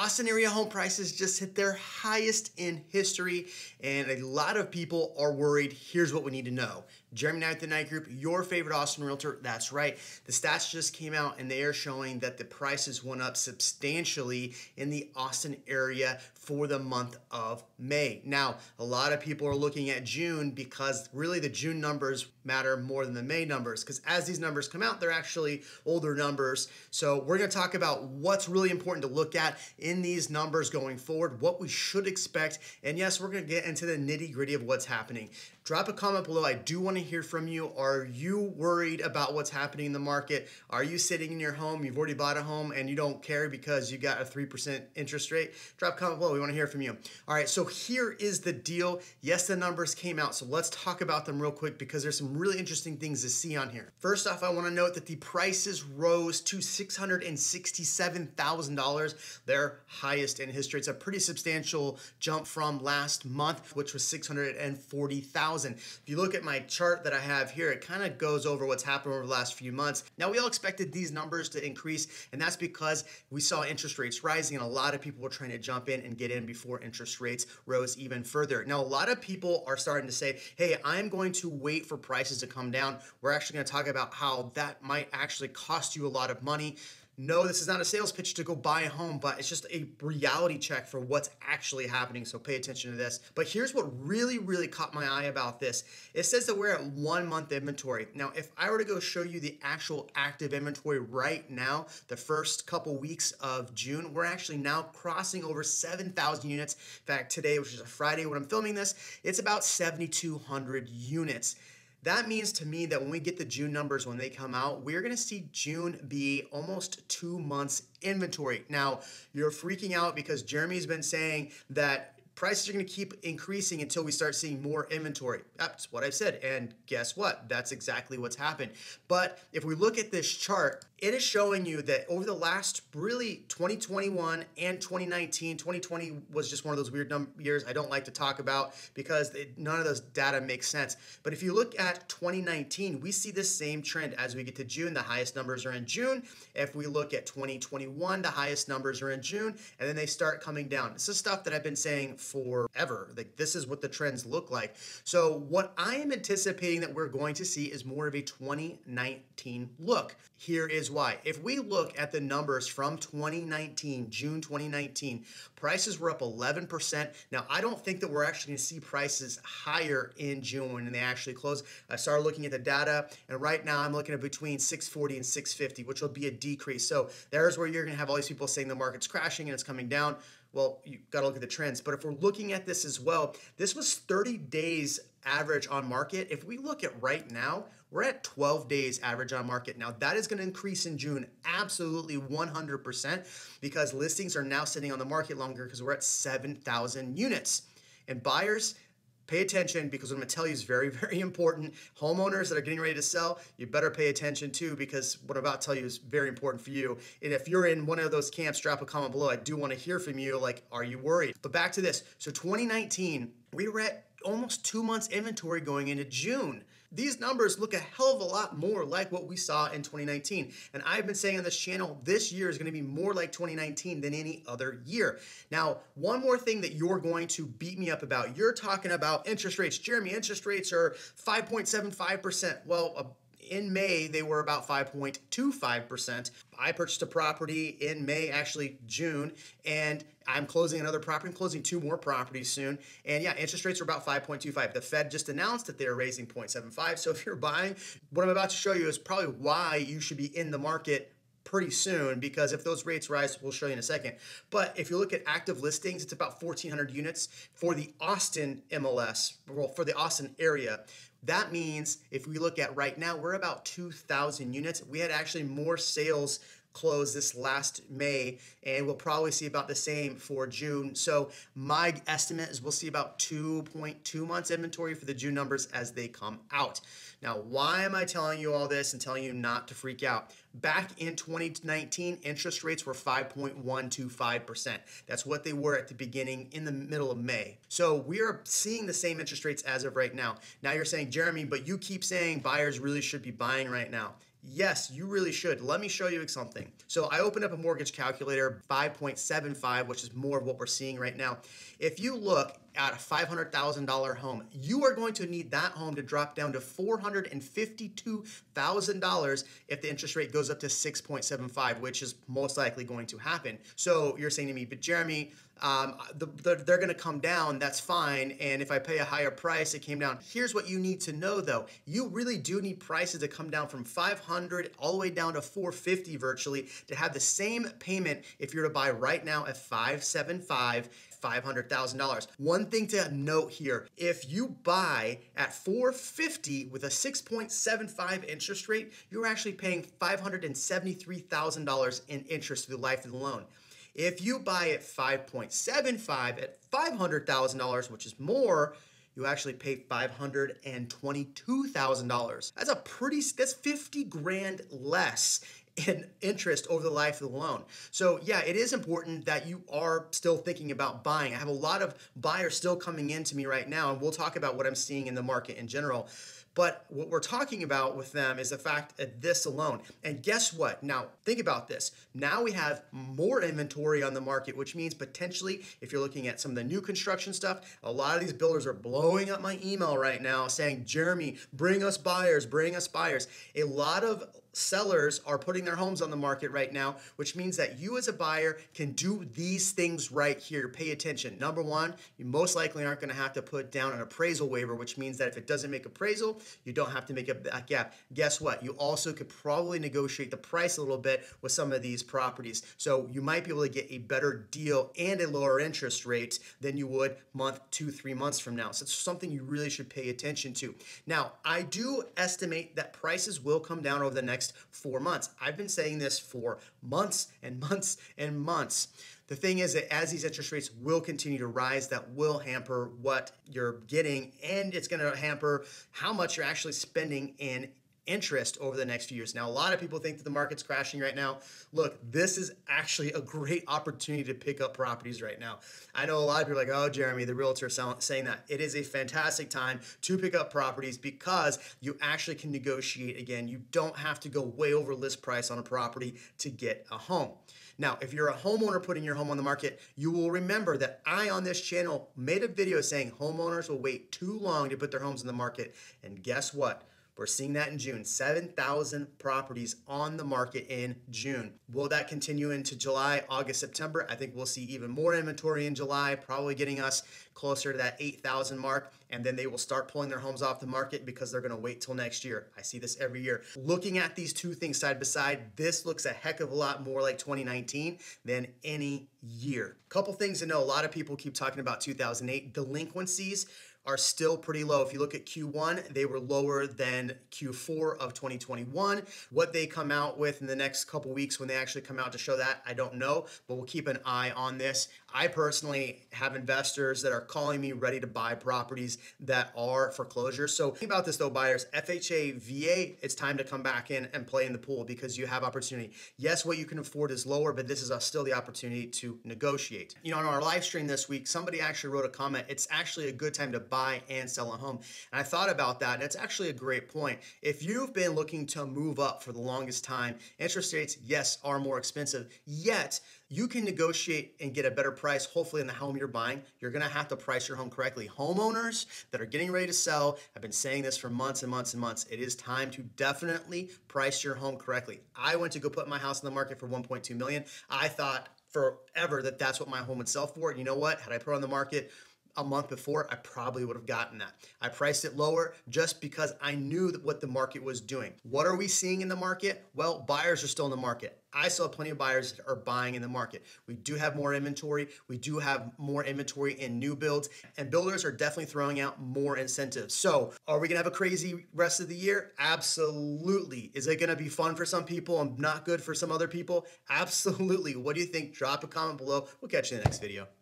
Austin area home prices just hit their highest in history, and a lot of people are worried. Here's what we need to know. Jeremy Knight with the Knight Group, your favorite Austin realtor. That's right. The stats just came out, and they are showing that the prices went up substantially in the Austin area for the month of May. Now, a lot of people are looking at June because really the June numbers matter more than the May numbers, because as these numbers come out, they're actually older numbers. So we're going to talk about what's really important to look at in these numbers going forward, what we should expect, and yes, we're going to get into the nitty-gritty of what's happening. Drop a comment below. I do want to hear from you. Are you worried about what's happening in the market? Are you sitting in your home, you've already bought a home, and you don't care because you got a 3% interest rate? Drop a comment below. We want to hear from you. All right, so here is the deal. Yes, the numbers came out, so let's talk about them real quick because there's some really interesting things to see on here. First off, I want to note that the prices rose to $667,000, their highest in history. It's a pretty substantial jump from last month, which was $640,000. If you look at my chart that I have here, it kind of goes over what's happened over the last few months. Now, we all expected these numbers to increase, and that's because we saw interest rates rising, and a lot of people were trying to jump in and get in before interest rates rose even further. Now, a lot of people are starting to say, hey, I'm going to wait for prices to come down. We're actually going to talk about how that might actually cost you a lot of money. No, this is not a sales pitch to go buy a home, but it's just a reality check for what's actually happening. So pay attention to this. But here's what really, really caught my eye about this. It says that we're at 1 month inventory. Now, if I were to go show you the actual active inventory right now, the first couple weeks of June, we're actually now crossing over 7,000 units. In fact, today, which is a Friday when I'm filming this, it's about 7,200 units. That means to me that when we get the June numbers, when they come out, we're going to see June be almost 2 months inventory. Now, you're freaking out because Jeremy's been saying that prices are going to keep increasing until we start seeing more inventory. That's what I've said. And guess what? That's exactly what's happened. But if we look at this chart, it is showing you that over the last really 2021 and 2019, 2020 was just one of those weird years I don't like to talk about because none of those data makes sense. But if you look at 2019, we see the same trend as we get to June. The highest numbers are in June. If we look at 2021, the highest numbers are in June, and then they start coming down. This is stuff that I've been saying forever. Like, this is what the trends look like. So what I am anticipating that we're going to see is more of a 2019 look. Here is why. If we look at the numbers from 2019, June 2019, prices were up 11%. Now, I don't think that we're actually going to see prices higher in June when they actually close. I started looking at the data, and right now I'm looking at between 640 and 650, which will be a decrease. So there's where you're going to have all these people saying the market's crashing and it's coming down. Well, you got to look at the trends. But if we're looking at this as well, this was 30 days average on market. If we look at right now, we're at 12 days average on market. Now, that is going to increase in June, absolutely 100%, because listings are now sitting on the market longer because we're at 7,000 units. And buyers, pay attention, because what I'm going to tell you is very, very important. Homeowners that are getting ready to sell, you better pay attention too, because what I'm about to tell you is very important for you. And if you're in one of those camps, drop a comment below. I do want to hear from you. Like, are you worried? But back to this. So 2019, we were at almost 2 months inventory going into June. These numbers look a hell of a lot more like what we saw in 2019. And I've been saying on this channel, this year is going to be more like 2019 than any other year. Now, one more thing that you're going to beat me up about. You're talking about interest rates. Jeremy, interest rates are 5.75%. Well, in May, they were about 5.25%. I purchased a property in May, actually June, and I'm closing another property. I'm closing 2 more properties soon. And yeah, interest rates are about 5.25. The Fed just announced that they're raising 0.75. So if you're buying, what I'm about to show you is probably why you should be in the market pretty soon, because if those rates rise, we'll show you in a second. But if you look at active listings, it's about 1,400 units for the Austin MLS, well, for the Austin area. That means if we look at right now, we're about 2,000 units. We had actually more sales close this last May, and we'll probably see about the same for June. So my estimate is we'll see about 2.2 months inventory for the June numbers as they come out. Now, why am I telling you all this and telling you not to freak out? Back in 2019, interest rates were 5.125%. That's what they were at the beginning, in the middle of May. So we are seeing the same interest rates as of right now. Now you're saying, Jeremy, but you keep saying buyers really should be buying right now. Yes, you really should. Let me show you something. So I opened up a mortgage calculator, 5.75, which is more of what we're seeing right now. If you look at a $500,000 home, you are going to need that home to drop down to $452,000 if the interest rate goes up to 6.75, which is most likely going to happen. So you're saying to me, but Jeremy, they're going to come down, that's fine, and if I pay a higher price, it came down. Here's what you need to know though. You really do need prices to come down from 500 all the way down to 450 virtually to have the same payment if you're to buy right now at 575. $500,000. One thing to note here, if you buy at 450 with a 6.75 interest rate, you're actually paying $573,000 in interest through the life of the loan. If you buy at 5.75 at $500,000, which is more, you actually pay $522,000. That's 50 grand less in interest over the life of the loan. So yeah, it is important that you are still thinking about buying. I have a lot of buyers still coming in to me right now, and we'll talk about what I'm seeing in the market in general. But what we're talking about with them is the fact that this alone. And guess what? Now, think about this. Now we have more inventory on the market, which means potentially, if you're looking at some of the new construction stuff, a lot of these builders are blowing up my email right now saying, Jeremy, bring us buyers, bring us buyers. A lot of sellers are putting their homes on the market right now, which means that you as a buyer can do these things right here. Pay attention. Number one, you most likely aren't going to have to put down an appraisal waiver, which means that if it doesn't make appraisal, you don't have to make up that gap. Guess what? You also could probably negotiate the price a little bit with some of these properties. So you might be able to get a better deal and a lower interest rate than you would month, 2-3 months from now. So it's something you really should pay attention to. Now, I do estimate that prices will come down over the next 4 months. I've been saying this for months and months and months. The thing is that as these interest rates will continue to rise, that will hamper what you're getting, and it's going to hamper how much you're actually spending in interest over the next few years. Now, a lot of people think that the market's crashing right now. Look, this is actually a great opportunity to pick up properties right now. I know a lot of people are like, oh, Jeremy, the realtor is saying that. It is a fantastic time to pick up properties because you actually can negotiate again. You don't have to go way over list price on a property to get a home. Now, if you're a homeowner putting your home on the market, you will remember that I on this channel made a video saying homeowners will wait too long to put their homes on the market. And guess what? We're seeing that in June, 7,000 properties on the market in June. Will that continue into July, August, September? I think we'll see even more inventory in July, probably getting us closer to that 8,000 mark, and then they will start pulling their homes off the market because they're gonna wait till next year. I see this every year. Looking at these two things side by side, this looks a heck of a lot more like 2019 than any year. Couple things to know, a lot of people keep talking about 2008. Delinquencies are still pretty low. If you look at Q1, they were lower than Q4 of 2021. What they come out with in the next couple weeks when they actually come out to show that, I don't know, but we'll keep an eye on this. I personally have investors that are calling me ready to buy properties that are foreclosure. So think about this though, buyers, FHA, VA, it's time to come back in and play in the pool because you have opportunity. Yes, what you can afford is lower, but this is still the opportunity to negotiate. You know, on our live stream this week, somebody actually wrote a comment. It's actually a good time to buy and sell a home. And I thought about that, and it's actually a great point. If you've been looking to move up for the longest time, interest rates, yes, are more expensive, yet you can negotiate and get a better price, hopefully in the home you're buying. You're gonna have to price your home correctly. Homeowners that are getting ready to sell, I've been saying this for months and months and months, it is time to definitely price your home correctly. I went to go put my house on the market for 1.2 million. I thought forever that that's what my home would sell for. And you know what? Had I put it on the market a month before, I probably would have gotten that. I priced it lower just because I knew what the market was doing. What are we seeing in the market? Well, buyers are still in the market. I saw plenty of buyers that are buying in the market. We do have more inventory. We do have more inventory in new builds, and builders are definitely throwing out more incentives. So are we gonna have a crazy rest of the year? Absolutely. Is it gonna be fun for some people and not good for some other people? Absolutely. What do you think? Drop a comment below. We'll catch you in the next video.